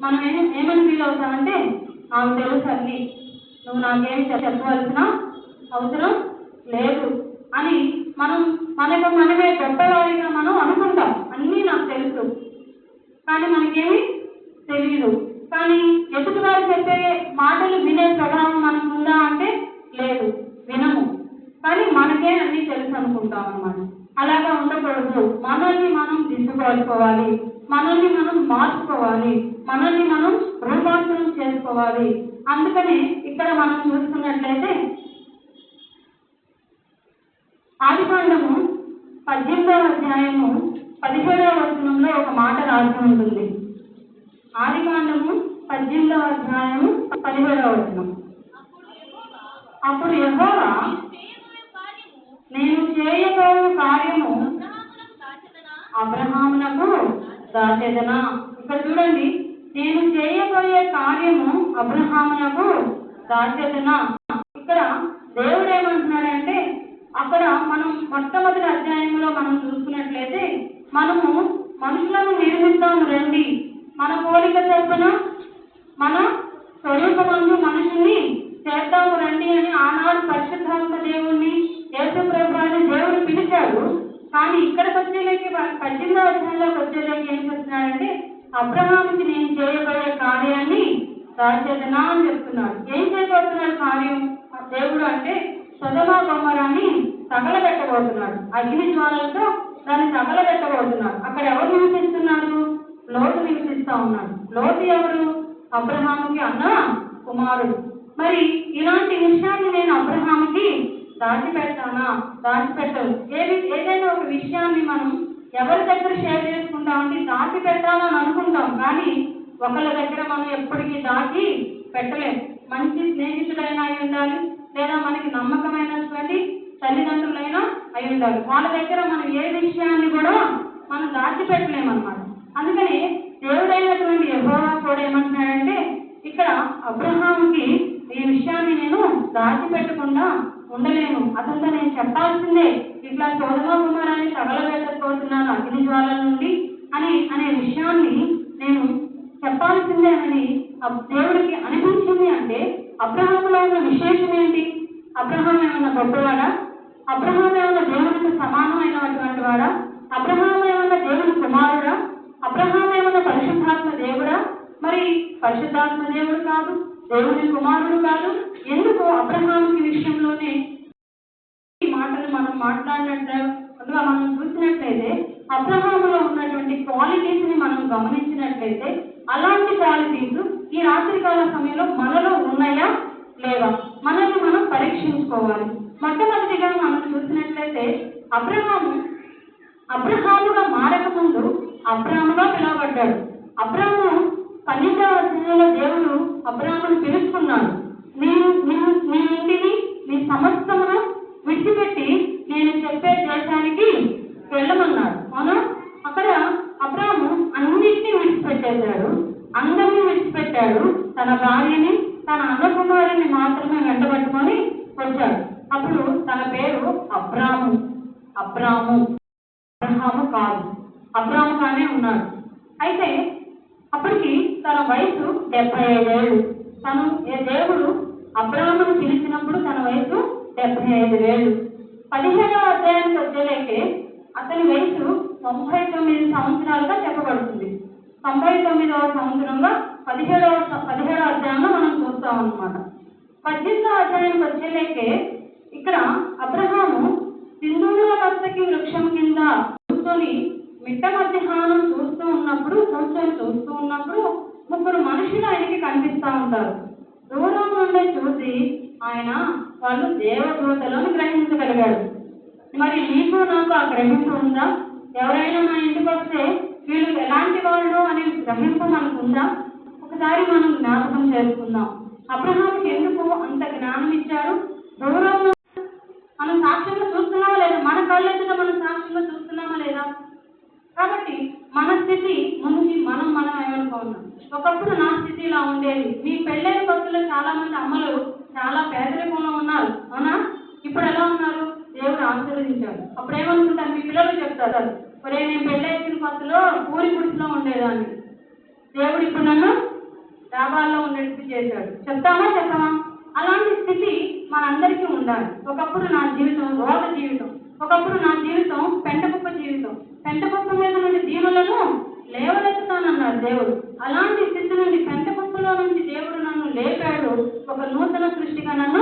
మనం ఏమని ఫీల్ అవుతామంటే నాకు తెలుసు అన్ని, నువ్వు నాకేమి చెప్పవలసిన అవసరం లేదు అని మనమే గొప్పవారిగా మనం అనుకుంటాం. అన్నీ నాకు తెలుసు, కానీ మనకేమి తెలియదు. కానీ ఎదుటివారు చెప్పే మాటలు వినే స్వభావం మనకు ఉందా అంటే లేదు, వినము. కానీ మనకే అన్నీ తెలుసు అనుకుంటాం అన్నమాట. అలాగా ఉండకూడదు. మనల్ని మనం దిద్దుకోవాలి, మనల్ని మనం మార్చుకోవాలి, మనల్ని మనం రూపాంతరం చేసుకోవాలి. అందుకని ఇక్కడ మనం చూసుకున్నట్లయితే ఆదికాండము 18వ అధ్యాయము 17వ వచనంలో ఒక మాట రాసి ఉంటుంది. ఆదికాండము 18వ అధ్యాయము 17వ వచనం. అప్పుడు యెహోవా నేను చేయబోయే కార్యము అబ్రహామునకు దాచెదనా. ఇక్కడ చూడండి, నేను చేయబోయే కార్యము అబ్రహామునకు దాచెదనా. ఇక్కడ దేవుడు ఏమంటున్నాడంటే, అక్కడ మనం మొట్టమొదటి అధ్యాయంలో మనం చూసుకున్నట్లయితే మనము మనుషులను నిర్మిస్తాము రండి, మన పోలిక చొప్పున మన స్వరూపమందు మనుషుల్ని చేద్దాము రండి అని ఆనాడు పరిశుద్ధాత్మ దేవుణ్ణి యేసు ప్రభువుని దేవుడు పిలిచాడు. కానీ ఇక్కడికి వచ్చేలేకి 18వ అధ్యాయంలోకి వచ్చేలేకి ఏం చెప్తున్నాడంటే అబ్రహాముకి నేను చేయబోయే కార్యాన్ని దాచెదనా అని చెప్తున్నాడు. ఏం చేయబోతున్నాడు కార్యం దేవుడు అంటే సొదొమ గొమొర్రాని తగలబెట్టబోతున్నాడు. అగ్ని జ్వాలలతో దాన్ని తగలబెట్టబోతున్నాడు. అక్కడ ఎవరు నివసిస్తున్నారు? లోతు నివసిస్తా ఉన్నాడు. లోతు ఎవరు? అబ్రహాముకి అన్న కుమారుడు. మరి ఇలాంటి విషయాన్ని నేను అబ్రహాముకి దాచిపెట్టానా? దాచిపెట్టదు. ఏదైనా ఒక విషయాన్ని మనం ఎవరి దగ్గర షేర్ చేసుకుంటామంటే దాచిపెట్టాలని అనుకుంటాం, కానీ ఒకళ్ళ దగ్గర మనం ఎప్పటికీ దాచి పెట్టలేము. మంచి స్నేహితుడైనా అయి ఉండాలి, లేదా మనకి నమ్మకమైనటువంటి తల్లిదండ్రులైనా అయి ఉండాలి. వాళ్ళ దగ్గర మనం ఏ విషయాన్ని కూడా మనం దాచిపెట్టలేమన్నమాట. అందుకని దేవుడైనటువంటి యెహోవా కూడా ఏమంటున్నాడంటే ఇక్కడ అబ్రహాముకి ఈ విషయాన్ని నేను దాచిపెట్టకుండా ఉండలేను, అతనితో నేను చెప్పాల్సిందే. ఇట్లా సొదొమ గొమొర్రాని తగలబెట్టబోతున్నాను అగ్ని జ్వాలల నుండి అనే విషయాన్ని నేను చెప్పాల్సిందే అని దేవుడికి అనిపించింది. అంటే అబ్రహాములో ఉన్న విశేషం ఏంటి? అబ్రహాం ఏమన్నా గొప్పవాడా? అబ్రహాం ఏమన్నా దేవుడికి సమానమైనటువంటి వాడా? అబ్రహాం ఏమన్నా దేవుడి కుమారుడా? అబ్రహాం ఏమన్నా పరిశుద్ధాత్మ దేవుడా? మరి పరిశుద్ధాత్మ దేవుడు కాదు, దేవుని కుమారుడు కాదు. ఎందుకు అబ్రహాముకి విషయంలోనే ఈ మాటలు మనం మాట్లాడినట్టుగా మనం చూసినట్లయితే అబ్రహాములో ఉన్నటువంటి క్వాలిటీస్ ని మనం గమనించినట్లయితే అలాంటి క్వాలిటీస్ ఈ రాత్రికాల సమయంలో మనలో ఉన్నాయా లేవా మనల్ని మనం పరీక్షించుకోవాలి. మొట్టమొదటిగా మనం చూసినట్లయితే అబ్రహాముగా మారక ముందు అబ్రాముగా పిలువబడ్డాడు. అబ్రాము 12వ అధ్యాయంలో దేవుడు అబ్రామును పిలుచుకున్నాడు. నేను నీ ఇంటిని నీ సమస్తమును విడిచిపెట్టి నేను చెప్పే దేశానికి వెళ్ళమన్నాడు. అవునా? అక్కడ అబ్రాము అన్నిటినీ విడిచిపెట్టేశాడు, అందరినీ విడిచిపెట్టాడు. తన భార్యని, తన అన్న కుమారుని మాత్రమే వెంటబట్టుకొని వచ్చాడు. అప్పుడు తన పేరు అబ్రాము కాదు, అబ్రాముగానే ఉన్నాడు. అయితే అప్పటికి తన వయసు 75 ఏళ్ళు. దేవుడు అబ్రామును పిలిచినప్పుడు తన వయసు 75 ఏళ్ళు. 17వ అధ్యాయానికి వచ్చేలేకే అతని వయసు 99 సంవత్సరాలుగా చెప్పబడుతుంది. 99వ సంవత్సరంలో 17వ అధ్యాయంలో మనం చూస్తాం అన్నమాట. 18వ అధ్యాయానికి వచ్చేలేకే ఇక్కడ అబ్రహాము సింధూర పచ్చకి వృక్షం కింద కూర్చొని మిట్ట మధ్యాహ్నం చూస్తూ ఉన్నప్పుడు ముగ్గురు మనుషులు ఆయనకి కనిపిస్తూ ఉంటారు. దూరం నుండి చూసి ఆయన వాళ్ళు దేవదూతలను గ్రహించగలిగాడు. మరి నీకు నాకు ఆ గ్రహింపు ఉందా? ఎవరైనా నా ఇంటికి వస్తే వీళ్ళు ఎలాంటి వాళ్ళు అనే గ్రహింపు మనకు ఉందా? ఒకసారి మనం జ్ఞాపకం చేసుకుందాం. అబ్రహాముకి ఎందుకు అంత జ్ఞానం ఇచ్చారు? దూరంలో మనం సాక్ష్యంగా చూస్తున్నామా లేదా? మన కళ్ళెదుట మనం సాక్ష్యంగా చూస్తున్నామా లేదా? కాబట్టి మన స్థితి ముందు మనం ఏమనుకున్నాం. ఒకప్పుడు నా స్థితి ఇలా ఉండేది. మీ పెళ్ళైన కొత్తలో చాలా మంది అమ్మలు చాలా పేదరికంలో ఉన్నారు, అవునా? ఇప్పుడు ఎలా ఉన్నారు? దేవుడు ఆశీర్వదించాడు. అప్పుడు ఏమనుకుంటారు? మీ పిల్లలు చెప్తారు, ఒరే నేను పెళ్ళైన కొత్తలో పూరి గుడిలో ఉండేదాన్ని, దేవుడు ఇప్పుడు నన్ను లాభాల్లో ఉండేట్టు చేశాడు. చెప్తామా చెప్పమా? అలాంటి స్థితి మనందరికీ ఉండాలి. ఒకప్పుడు నా జీవితం రోగ జీవితం, ఒకప్పుడు నా జీవితం పెంటకుప్ప జీవితం. పెంటకుప్ప మీద నుండి దీనులను లేవనెత్తుతానన్నాడు దేవుడు. అలాంటి స్థితి నుండి పెంటకుప్పలో నుంచి దేవుడు నన్ను లేపాడు. ఒక నూతన సృష్టిగా నన్ను